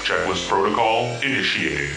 Checklist protocol initiated.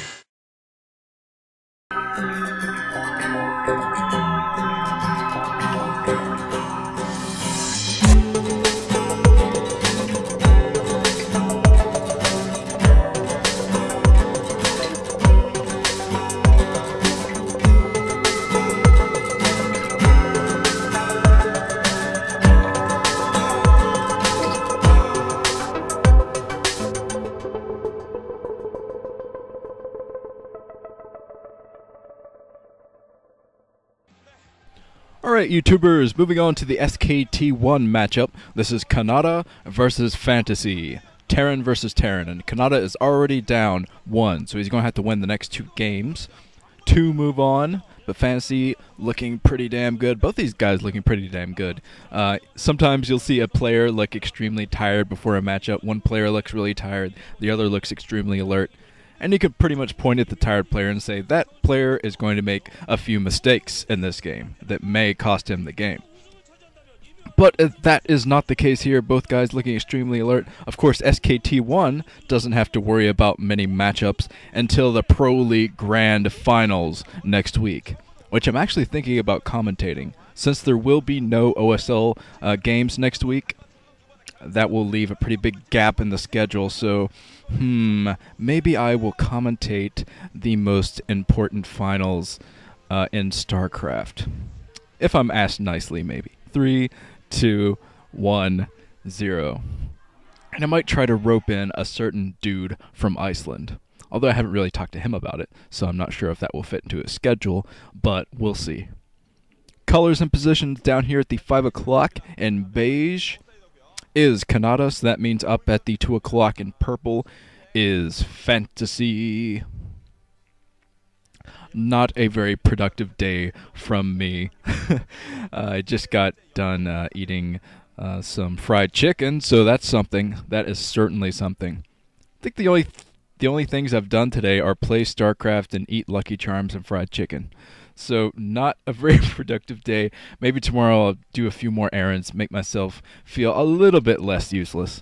Alright, YouTubers, moving on to the SKT1 matchup. This is Canata versus Fantasy. Terran versus Terran, and Canata is already down 1, so he's going to have to win the next 2 games to move on. But Fantasy looking pretty damn good. Both these guys looking pretty damn good. Sometimes you'll see a player look extremely tired before a matchup. One player looks really tired, the other looks extremely alert. And you could pretty much point at the tired player and say, that player is going to make a few mistakes in this game that may cost him the game. But that is not the case here. Both guys looking extremely alert. Of course, SKT1 doesn't have to worry about many matchups until the Pro League Grand Finals next week, which I'm actually thinking about commentating. Since there will be no OSL games next week, that will leave a pretty big gap in the schedule, so maybe I will commentate the most important finals in StarCraft. If I'm asked nicely, maybe. 3, 2, 1, 0. And I might try to rope in a certain dude from Iceland. Although I haven't really talked to him about it, so I'm not sure if that will fit into his schedule, but we'll see. Colors and positions down here at the 5 o'clock in beige is Canata, so that means up at the 2 o'clock in purple is Fantasy. Not a very productive day from me. I just got done eating some fried chicken, so that's something. That is certainly something. I think the only things I've done today are play StarCraft and eat Lucky Charms and fried chicken. So not a very productive day. Maybe tomorrow I'll do a few more errands, make myself feel a little bit less useless.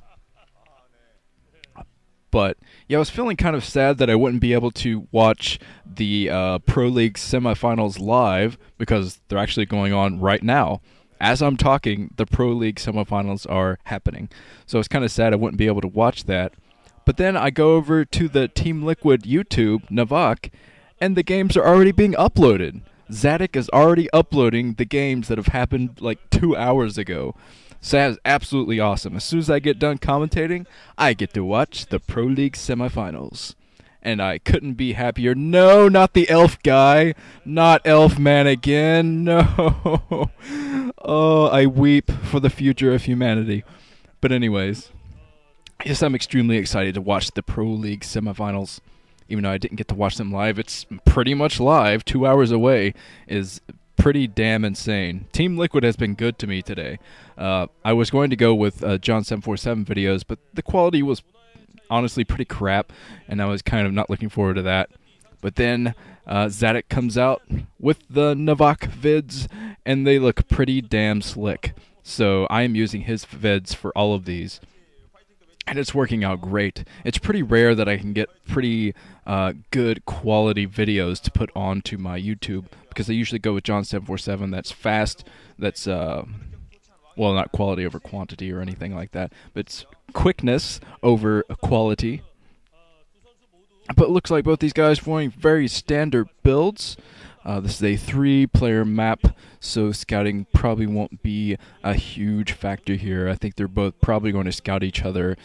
But yeah, I was feeling kind of sad that I wouldn't be able to watch the Pro League semifinals live because they're actually going on right now. As I'm talking, the Pro League semifinals are happening. So it's kind of sad I wouldn't be able to watch that. But then I go over to the Team Liquid YouTube, Navak, and the games are already being uploaded. Zadok is already uploading the games that have happened like 2 hours ago. So that is absolutely awesome. As soon as I get done commentating, I get to watch the Pro League semifinals. And I couldn't be happier. No, not the elf guy. Not Elf Man again. No. Oh, I weep for the future of humanity. But anyways, yes, I'm extremely excited to watch the Pro League semifinals. Even though I didn't get to watch them live, it's pretty much live. 2 hours away is pretty damn insane. Team Liquid has been good to me today. I was going to go with John747 videos, but the quality was honestly pretty crap, and I was kind of not looking forward to that. But then Zadok comes out with the Navak vids, and they look pretty damn slick. So I am using his vids for all of these. And it's working out great. It's pretty rare that I can get pretty good quality videos to put onto my YouTube, because I usually go with John747. That's fast. That's, well, not quality over quantity or anything like that, but it's quickness over quality. But it looks like both these guys are wearing very standard builds. This is a 3-player map, so scouting probably won't be a huge factor here. I think they're both probably going to scout each other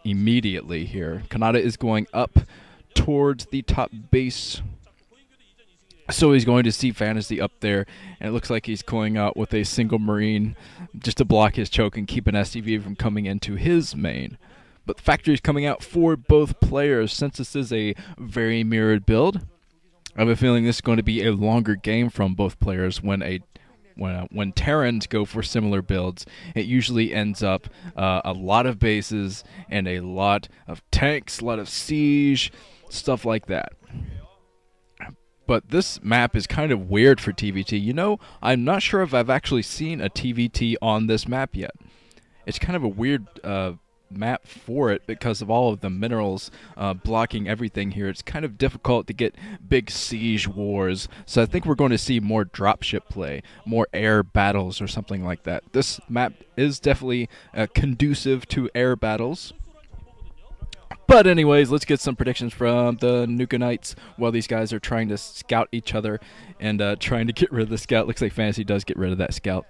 immediately here. Canata is going up towards the top base, so he's going to see Fantasy up there, and it looks like he's going out with a single Marine just to block his choke and keep an STV from coming into his main. But the factory is coming out for both players. Since this is a very mirrored build, I have a feeling this is going to be a longer game from both players. When Terrans go for similar builds, it usually ends up a lot of bases and a lot of tanks, a lot of siege, stuff like that. But this map is kind of weird for TVT. You know, I'm not sure if I've actually seen a TVT on this map yet. It's kind of a weird map for it because of all of the minerals blocking everything here. It's kind of difficult to get big siege wars, so I think we're going to see more dropship play, more air battles or something like that. This map is definitely conducive to air battles. But anyways, let's get some predictions from the Nuka Knights while these guys are trying to scout each other and trying to get rid of the scout. Looks like Fantasy does get rid of that scout.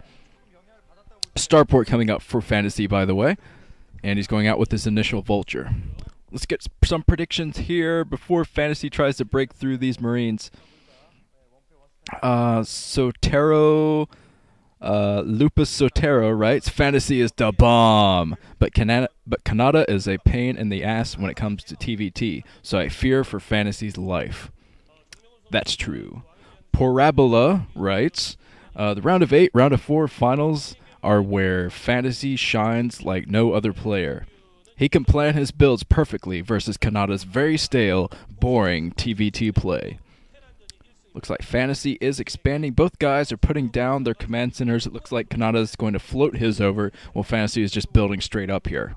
Starport coming up for Fantasy, by the way. And he's going out with his initial Vulture. Let's get some predictions here before Fantasy tries to break through these Marines. Sotero... Lupus Sotero writes, Fantasy is the bomb, but Canata is a pain in the ass when it comes to TVT, so I fear for Fantasy's life. That's true. Parabola writes, the round of 8, round of 4 finals are where Fantasy shines like no other player. He can plan his builds perfectly versus Canata's very stale, boring TVT play. Looks like Fantasy is expanding. Both guys are putting down their command centers. It looks like Canata is going to float his over, while Fantasy is just building straight up here.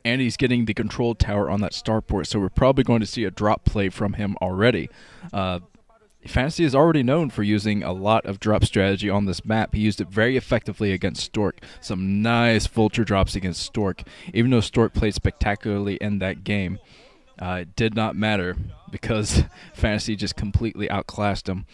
And he's getting the control tower on that starport, so we're probably going to see a drop play from him already. Fantasy is already known for using a lot of drop strategy on this map. He used it very effectively against Stork. Some nice Vulture drops against Stork, even though Stork played spectacularly in that game. It did not matter because Fantasy just completely outclassed him.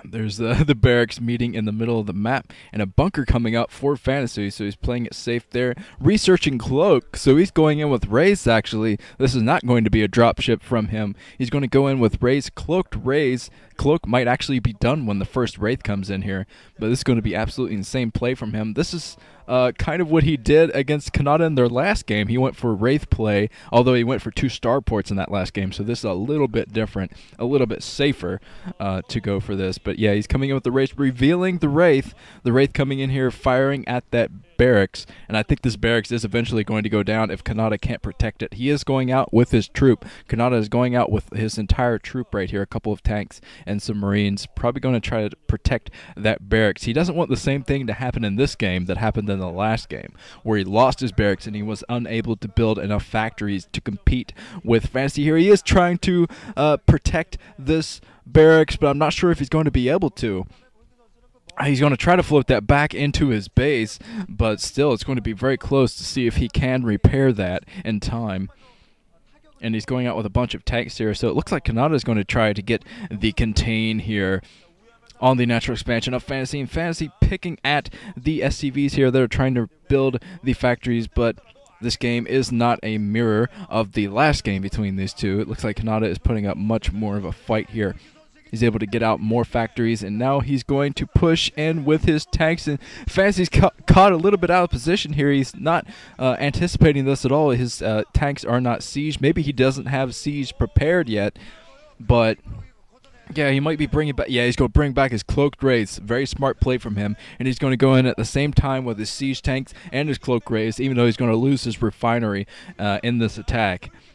There's the barracks meeting in the middle of the map and a bunker coming up for Fantasy, so he's playing it safe there. Researching Cloak, so he's going in with Wraith actually. This is not going to be a dropship from him. He's going to go in with Wraith, Cloaked Wraith. Cloak might actually be done when the first Wraith comes in here, but this is going to be absolutely insane play from him. This is kind of what he did against Canata in their last game. He went for Wraith play, although he went for 2 starports in that last game, so this is a little bit different, a little bit safer to go for this. But yeah, he's coming in with the Wraith, revealing the Wraith coming in here, firing at that barracks, and I think this barracks is eventually going to go down if Canata can't protect it. He is going out with his troop. Canata is going out with his entire troop right here, a couple of tanks and some Marines, probably going to try to protect that barracks. He doesn't want the same thing to happen in this game that happened in the last game, where he lost his barracks and he was unable to build enough factories to compete with Fantasy. Here he is trying to protect this barracks, but I'm not sure if he's going to be able to. He's going to try to float that back into his base, but still it's going to be very close to see if he can repair that in time. And he's going out with a bunch of tanks here, so it looks like Canata is going to try to get the contain here on the natural expansion of Fantasy, and Fantasy picking at the SCVs here that are trying to build the factories, but this game is not a mirror of the last game between these two. It looks like Canata is putting up much more of a fight here. He's able to get out more factories, and now he's going to push in with his tanks, and Fantasy's caught a little bit out of position here. He's not anticipating this at all. His tanks are not sieged. Maybe he doesn't have siege prepared yet, but yeah, he might be bringing back. Yeah, he's going to bring back his Cloaked Wraiths. Very smart play from him, and he's going to go in at the same time with his siege tanks and his Cloaked Wraiths, even though he's going to lose his refinery in this attack.